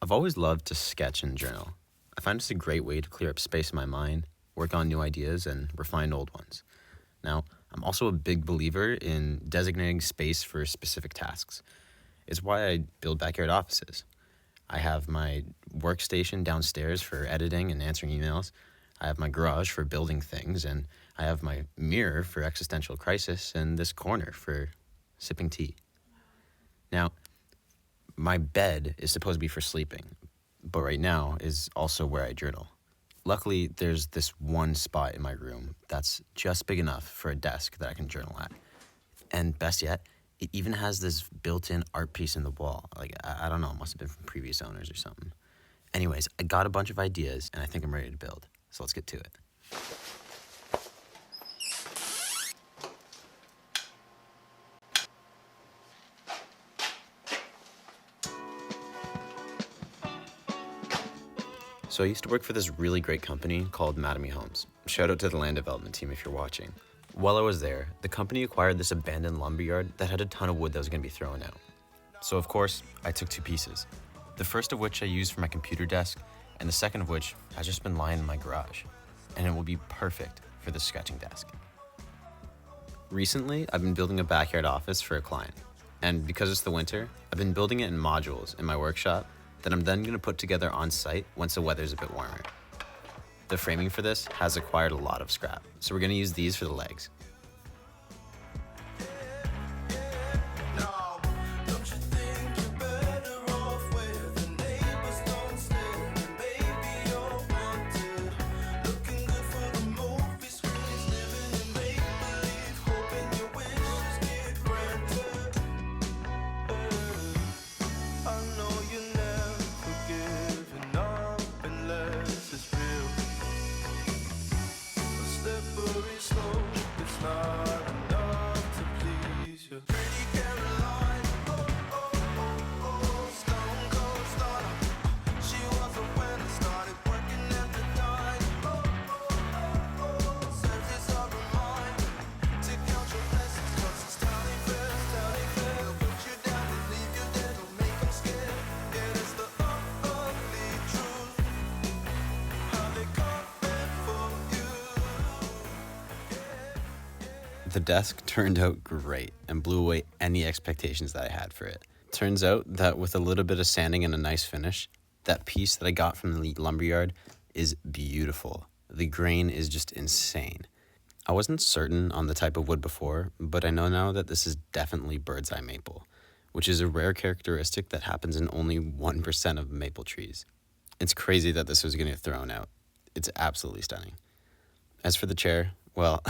I've always loved to sketch and journal. I find it's a great way to clear up space in my mind, work on new ideas, and refine old ones. Now, I'm also a big believer in designating space for specific tasks. It's why I build backyard offices. I have my workstation downstairs for editing and answering emails. I have my garage for building things, and I have my mirror for existential crisis, and this corner for sipping tea. Now, my bed is supposed to be for sleeping, but right now is also where I journal. Luckily, there's this one spot in my room that's just big enough for a desk that I can journal at. And best yet, it even has this built-in art piece in the wall. I don't know, it must have been from previous owners or something. Anyways, I got a bunch of ideas, and I think I'm ready to build. So let's get to it. So I used to work for this really great company called Mattamy Homes. Shout out to the land development team if you're watching. While I was there, the company acquired this abandoned lumberyard that had a ton of wood that was going to be thrown out. So of course, I took two pieces. The first of which I used for my computer desk, and the second of which has just been lying in my garage. And it will be perfect for the sketching desk. Recently, I've been building a backyard office for a client. And because it's the winter, I've been building it in modules in my workshop that I'm then going to put together on site once the weather's a bit warmer. The framing for this has acquired a lot of scrap, so we're going to use these for the legs. The desk turned out great and blew away any expectations that I had for it. Turns out that with a little bit of sanding and a nice finish, that piece that I got from the lumberyard is beautiful. The grain is just insane. I wasn't certain on the type of wood before, but I know now that this is definitely bird's eye maple, which is a rare characteristic that happens in only 1% of maple trees. It's crazy that this was going to get thrown out. It's absolutely stunning. As for the chair, well,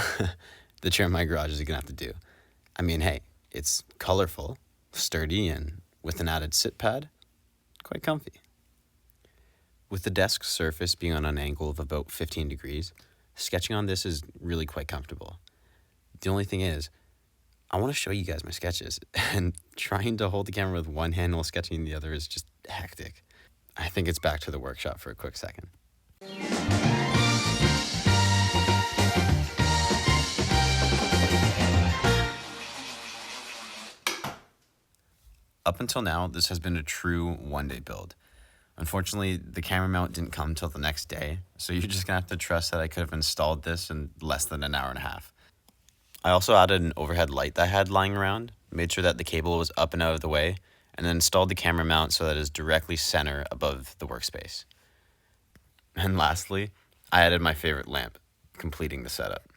the chair in my garage is going to have to do. I mean, hey, it's colorful, sturdy, and with an added sit pad, quite comfy. With the desk surface being on an angle of about 15 degrees, sketching on this is really quite comfortable. The only thing is, I want to show you guys my sketches, and trying to hold the camera with one hand while sketching the other is just hectic. I think it's back to the workshop for a quick second. Up until now, this has been a true one-day build. Unfortunately, the camera mount didn't come till the next day, so you're just gonna have to trust that I could have installed this in less than an hour and a half. I also added an overhead light that I had lying around, made sure that the cable was up and out of the way, and then installed the camera mount so that it is directly center above the workspace. And lastly, I added my favorite lamp, completing the setup.